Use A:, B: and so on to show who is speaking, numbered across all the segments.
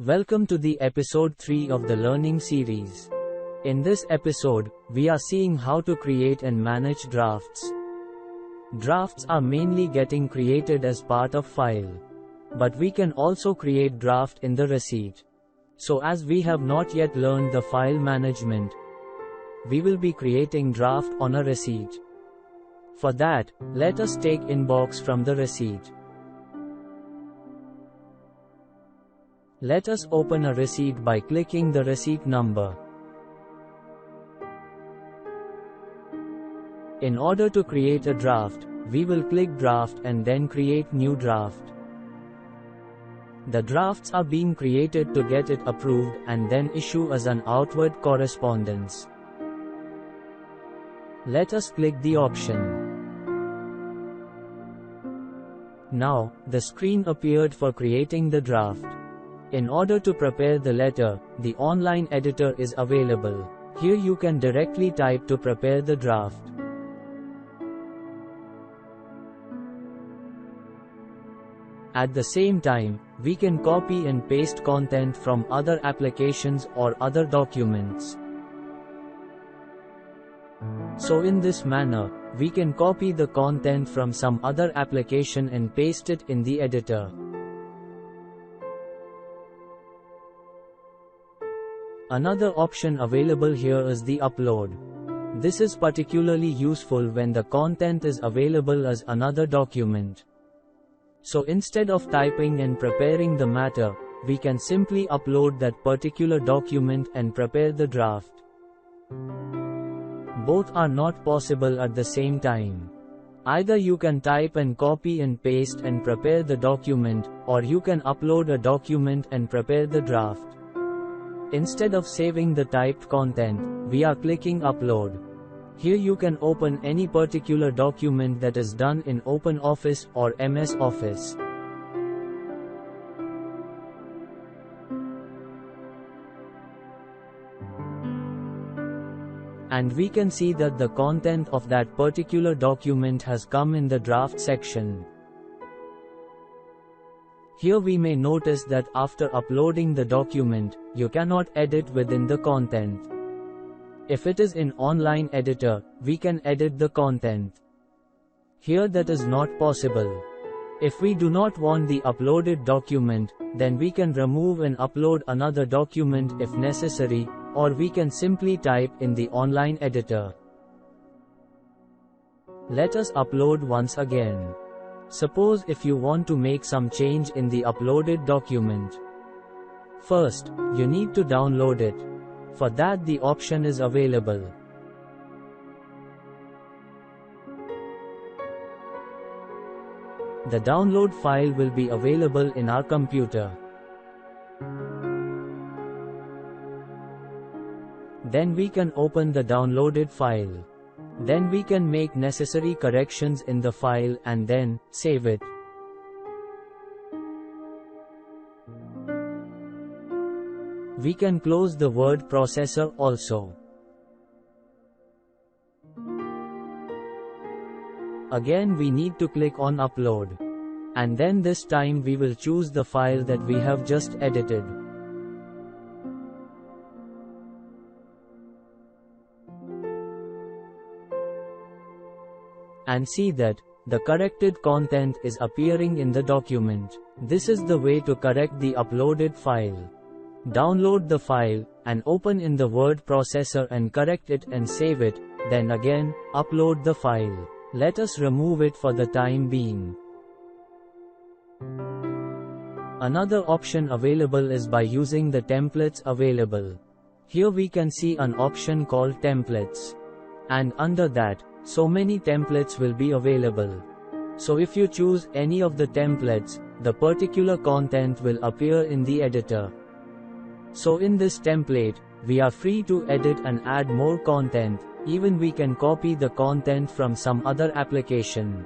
A: Welcome to the episode 3 of the learning series. In this episode, we are seeing how to create and manage drafts. Drafts are mainly getting created as part of file. But we can also create draft in the receipt. So as we have not yet learned the file management, we will be creating draft on a receipt. For that, let us take inbox from the receipt. Let us open a receipt by clicking the receipt number. In order to create a draft, we will click draft and then create new draft. The drafts are being created to get it approved and then issue as an outward correspondence. Let us click the option. Now, the screen appeared for creating the draft. In order to prepare the letter, the online editor is available. Here you can directly type to prepare the draft. At the same time, we can copy and paste content from other applications or other documents. So in this manner, we can copy the content from some other application and paste it in the editor. Another option available here is the upload. This is particularly useful when the content is available as another document. So instead of typing and preparing the matter, we can simply upload that particular document and prepare the draft. Both are not possible at the same time. Either you can type and copy and paste and prepare the document, or you can upload a document and prepare the draft. Instead of saving the typed content, we are clicking upload. Here you can open any particular document that is done in OpenOffice or MS Office. And we can see that the content of that particular document has come in the draft section. Here we may notice that after uploading the document, you cannot edit within the content. If it is in online editor, we can edit the content. Here that is not possible. If we do not want the uploaded document, then we can remove and upload another document if necessary, or we can simply type in the online editor. Let us upload once again. Suppose if you want to make some change in the uploaded document. First, you need to download it. For that the option is available. The download file will be available in our computer. Then we can open the downloaded file. Then we can make necessary corrections in the file and then save it. We can close the word processor also. Again we need to click on upload. And then this time we will choose the file that we have just edited. And see that the corrected content is appearing in the document. This is the way to correct the uploaded file. Download the file, and open in the word processor and correct it and save it, then again, upload the file. Let us remove it for the time being. Another option available is by using the templates available. Here we can see an option called templates. And under that, so many templates will be available. So if you choose any of the templates, the particular content will appear in the editor. So in this template, we are free to edit and add more content, even we can copy the content from some other application.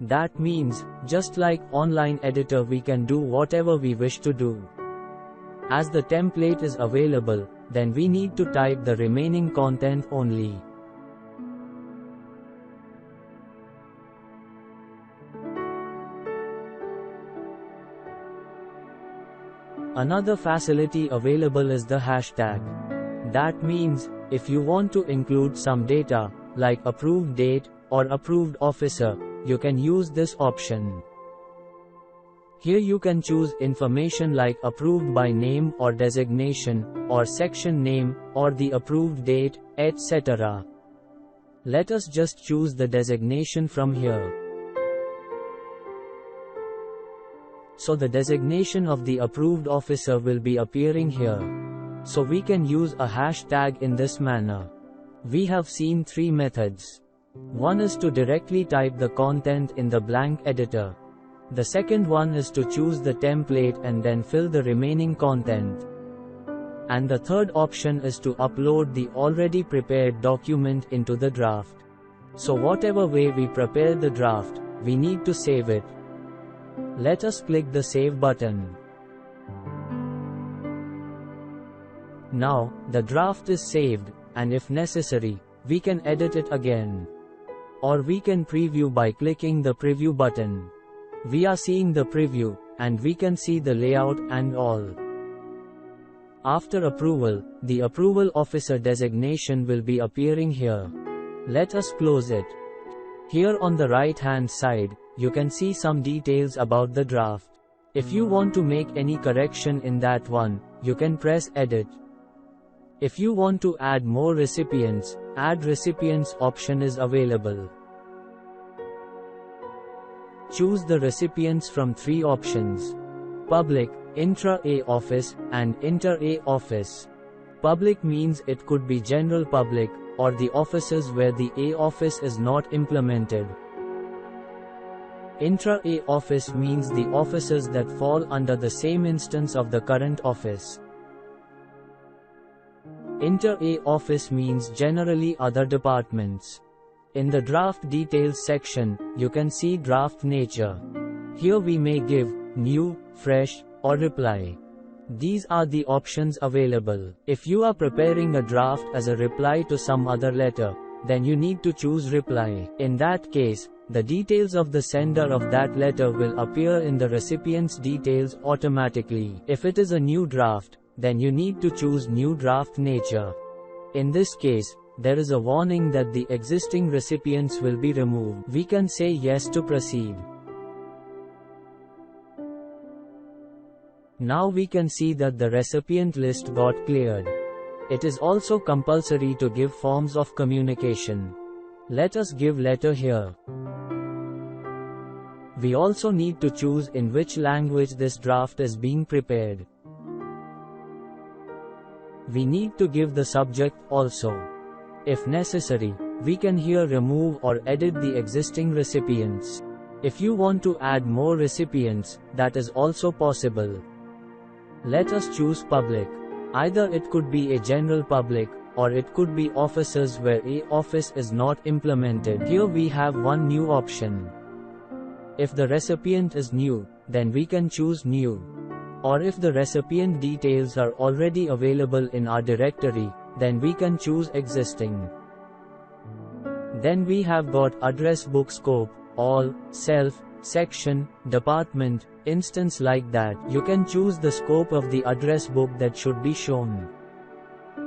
A: That means, just like online editor we can do whatever we wish to do. As the template is available, then we need to type the remaining content only. Another facility available is the hashtag. That means, if you want to include some data, like approved date, or approved officer, you can use this option. Here you can choose information like approved by name or designation, or section name, or the approved date, etc. Let us just choose the designation from here. So the designation of the approved officer will be appearing here. So we can use a hashtag in this manner. We have seen three methods. One is to directly type the content in the blank editor. The second one is to choose the template and then fill the remaining content. And the third option is to upload the already prepared document into the draft. So whatever way we prepare the draft, we need to save it. Let us click the Save button. Now, the draft is saved, and if necessary, we can edit it again. Or we can preview by clicking the Preview button. We are seeing the preview, and we can see the layout and all. After approval, the approval officer designation will be appearing here. Let us close it. Here on the right hand side, you can see some details about the draft. If you want to make any correction in that one, you can press Edit. If you want to add more recipients, Add Recipients option is available. Choose the recipients from three options: Public, Intra eOffice, and Inter eOffice. Public means it could be general public, or the offices where the eOffice is not implemented. Intra eOffice means the offices that fall under the same instance of the current office. Inter eOffice means generally other departments. In the draft details section, you can see draft nature. Here we may give new, fresh, or reply. These are the options available. If you are preparing a draft as a reply to some other letter, then you need to choose reply. In that case, the details of the sender of that letter will appear in the recipient's details automatically. If it is a new draft, then you need to choose new draft nature. In this case, there is a warning that the existing recipients will be removed. We can say yes to proceed. Now we can see that the recipient list got cleared. It is also compulsory to give forms of communication. Let us give letter here. We also need to choose in which language this draft is being prepared. We need to give the subject also. If necessary, we can here remove or edit the existing recipients. If you want to add more recipients, that is also possible. Let us choose public. Either it could be a general public, or it could be offices where eOffice is not implemented. Here we have one new option. If the recipient is new, then we can choose new. Or if the recipient details are already available in our directory, then we can choose existing. Then we have got address book scope, all, self, section, department, instance like that. You can choose the scope of the address book that should be shown.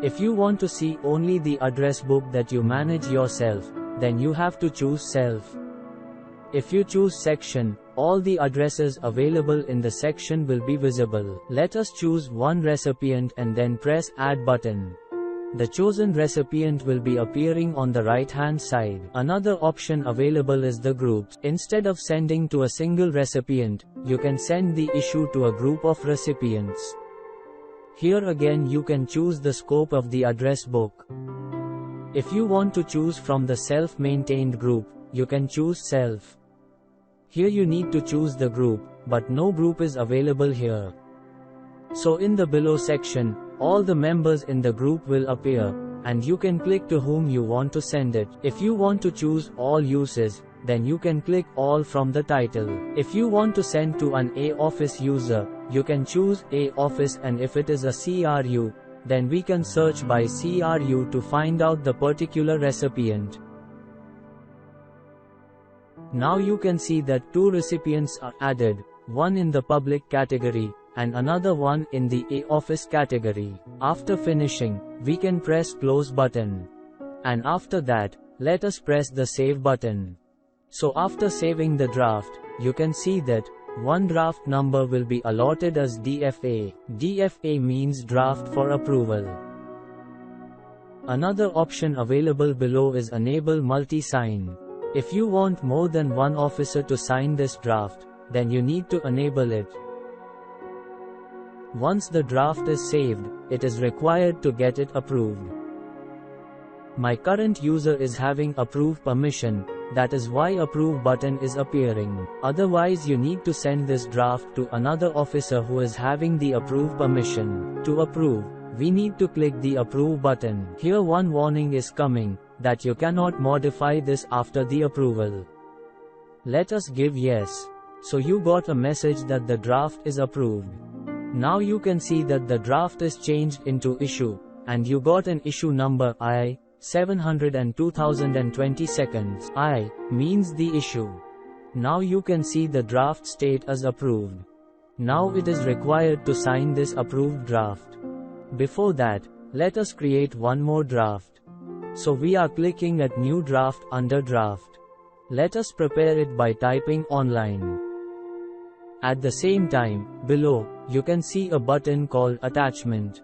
A: If you want to see only the address book that you manage yourself, then you have to choose self. If you choose section, all the addresses available in the section will be visible. Let us choose one recipient and then press Add button. The chosen recipient will be appearing on the right hand side. Another option available is the groups. Instead of sending to a single recipient, you can send the issue to a group of recipients. Here again you can choose the scope of the address book. If you want to choose from the self-maintained group, you can choose self. Here you need to choose the group, but no group is available here. So in the below section, all the members in the group will appear, and you can click to whom you want to send it. If you want to choose all uses, then you can click all from the title. If you want to send to an eOffice user, you can choose eOffice, and if it is a CRU, then we can search by CRU to find out the particular recipient. Now you can see that two recipients are added, one in the public category, and another one in the eOffice category. After finishing, we can press close button. And after that, let us press the save button. So after saving the draft, you can see that one draft number will be allotted as DFA. DFA means draft for approval. Another option available below is enable multi-sign. If you want more than one officer to sign this draft, then you need to enable it. Once the draft is saved, it is required to get it approved. My current user is having approve permission, that is why approve button is appearing. Otherwise you need to send this draft to another officer who is having the approve permission. To approve, we need to click the approve button. Here one warning is coming, that you cannot modify this after the approval. Let us give yes. So you got a message that the draft is approved. Now you can see that the draft is changed into issue, and you got an issue number I-702,020. I means the issue. Now you can see the draft state as approved. Now it is required to sign this approved draft. Before that, let us create one more draft. So we are clicking at new draft under draft. Let us prepare it by typing online. At the same time, below, you can see a button called attachment.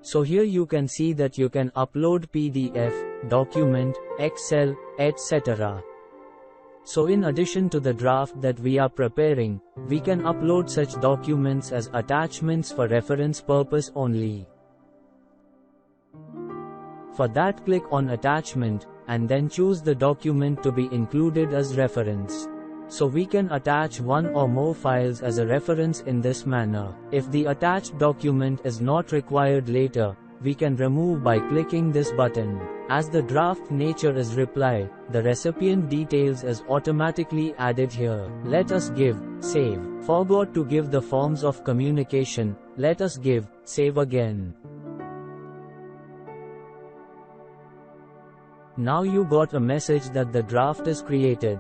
A: So here you can see that you can upload PDF, document, Excel, etc. So in addition to the draft that we are preparing, we can upload such documents as attachments for reference purpose only. For that, click on attachment, and then choose the document to be included as reference. So we can attach one or more files as a reference in this manner. If the attached document is not required later, we can remove by clicking this button. As the draft nature is reply, the recipient details is automatically added here. Let us give save. Forgot to give the forms of communication. Let us give save again. Now you got a message that the draft is created.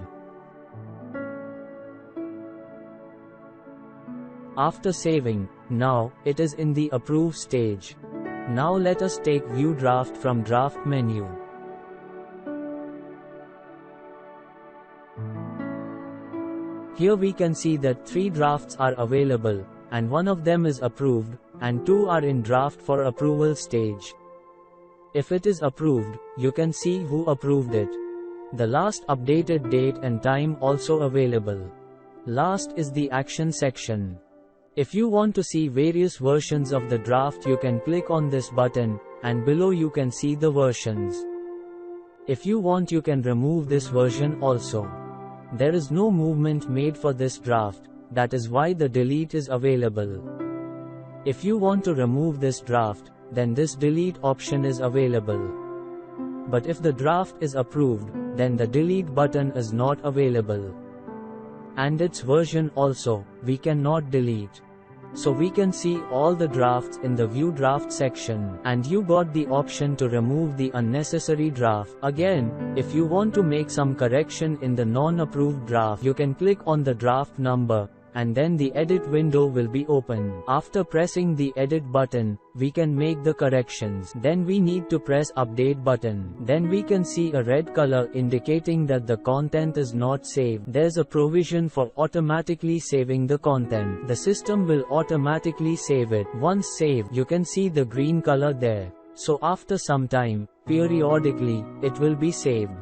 A: After saving, now it is in the approve stage. Now let us take view draft from draft menu. Here we can see that 3 drafts are available, and one of them is approved, and 2 are in draft for approval stage. If it is approved, you can see who approved it. The last updated date and time also available. Last is the action section. If you want to see various versions of the draft, you can click on this button, and below you can see the versions. If you want, you can remove this version also. There is no movement made for this draft, that is why the delete is available. If you want to remove this draft, then this delete option is available. But if the draft is approved, then the delete button is not available. And its version also, we cannot delete. So we can see all the drafts in the view draft section, and you got the option to remove the unnecessary draft. Again, if you want to make some correction in the non-approved draft, you can click on the draft number, and then the edit window will be open. After pressing the edit button, we can make the corrections. Then we need to press update button. Then we can see a red color indicating that the content is not saved. There's a provision for automatically saving the content. The system will automatically save it. Once saved, you can see the green color there. So after some time, periodically, it will be saved.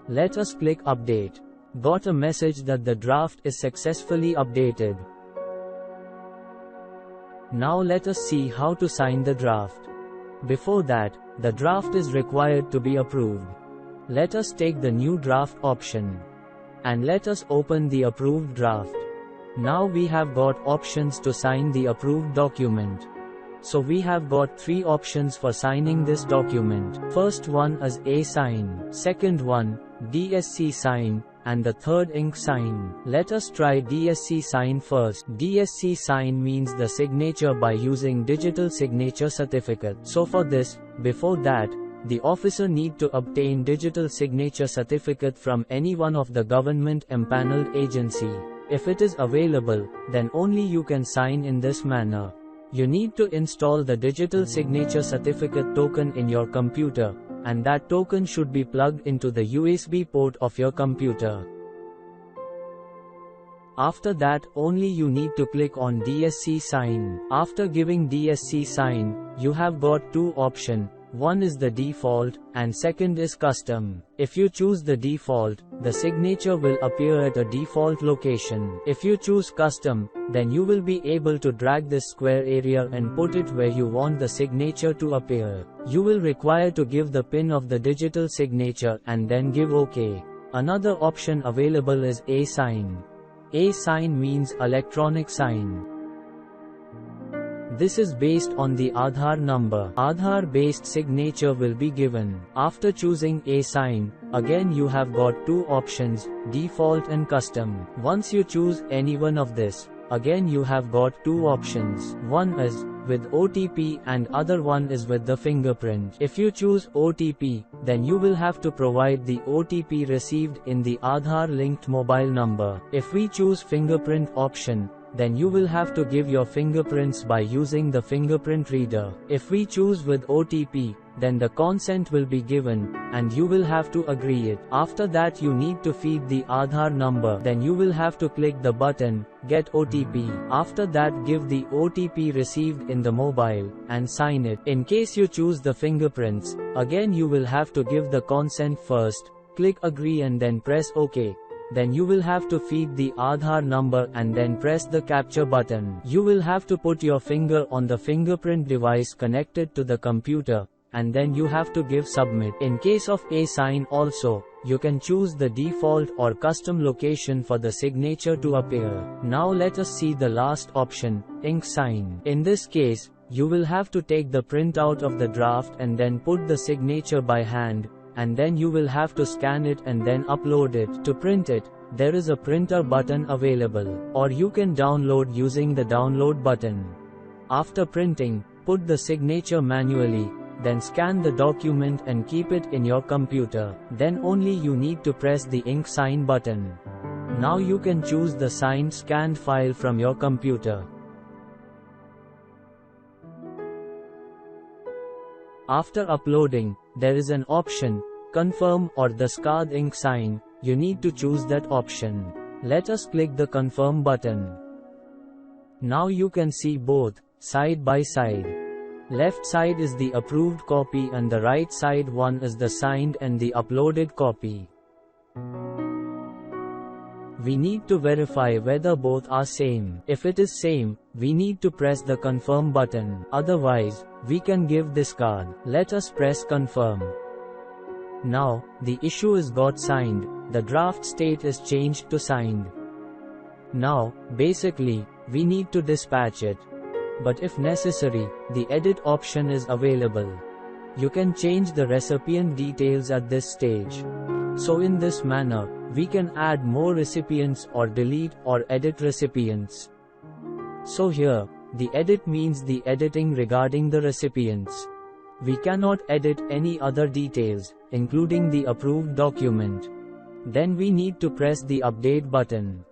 A: Let us click update. Got a message that the draft is successfully updated. Now let us see how to sign the draft. Before that, the draft is required to be approved. Let us take the new draft option. And let us open the approved draft. Now we have got options to sign the approved document. So we have got 3 options for signing this document. First one is eSign. Second one, DSC Sign. And the third eSign. Let us try DSC Sign first. DSC Sign means the signature by using digital signature certificate. So for this, before that, the officer need to obtain digital signature certificate from any one of the government empaneled agency. If it is available, then only you can sign in this manner. You need to install the digital signature certificate token in your computer, and that token should be plugged into the USB port of your computer. After that, only you need to click on DSC Sign. After giving DSC Sign, you have got two options. One is the default, and second is custom. If you choose the default, the signature will appear at a default location. If you choose custom, then you will be able to drag this square area and put it where you want the signature to appear. You will require to give the PIN of the digital signature and then give OK. Another option available is eSign. eSign means electronic sign. This is based on the Aadhaar number. Aadhaar-based signature will be given. After choosing eSign, again you have got two options, default and custom. Once you choose any one of this, again you have got two options. One is with OTP and other one is with the fingerprint. If you choose OTP, then you will have to provide the OTP received in the Aadhaar-linked mobile number. If we choose fingerprint option, then you will have to give your fingerprints by using the fingerprint reader. If we choose with OTP, then the consent will be given, and you will have to agree it. After that you need to feed the Aadhaar number, then you will have to click the button, Get OTP. After that give the OTP received in the mobile, and sign it. In case you choose the fingerprints, again you will have to give the consent first, click agree and then press OK. Then you will have to feed the Aadhaar number and then press the capture button. You will have to put your finger on the fingerprint device connected to the computer, and then you have to give submit. In case of eSign also, you can choose the default or custom location for the signature to appear. Now let us see the last option, ink sign. In this case, you will have to take the printout of the draft and then put the signature by hand, and then you will have to scan it and then upload it. To print it, there is a printer button available, or you can download using the download button. After printing, put the signature manually, then scan the document and keep it in your computer. Then only you need to press the ink sign button. Now you can choose the signed scanned file from your computer. After uploading, there is an option, confirm or the scanned ink sign. You need to choose that option. Let us click the confirm button. Now you can see both, side by side. Left side is the approved copy and the right side one is the signed and the uploaded copy. We need to verify whether both are same. If it is same, we need to press the confirm button. Otherwise, we can give discard. Let us press confirm. Now, the issue is got signed. The draft state is changed to signed. Now, basically, we need to dispatch it. But if necessary, the edit option is available. You can change the recipient details at this stage. So in this manner, we can add more recipients or delete or edit recipients. So here, the edit means the editing regarding the recipients. We cannot edit any other details, including the approved document. Then we need to press the update button.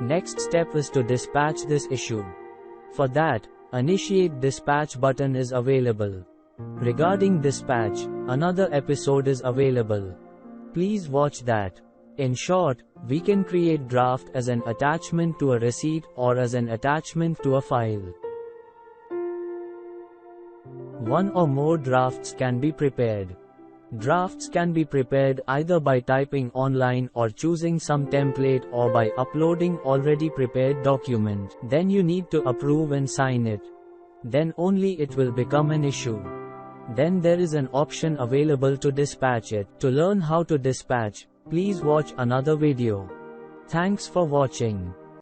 A: Next step is to dispatch this issue. For that, initiate dispatch button is available. Regarding dispatch, another episode is available. Please watch that. In short, we can create draft as an attachment to a receipt or as an attachment to a file. One or more drafts can be prepared. Drafts can be prepared either by typing online or choosing some template or by uploading already prepared document. Then you need to approve and sign it. Then only it will become an issue. Then there is an option available to dispatch it. To learn how to dispatch, please watch another video. Thanks for watching.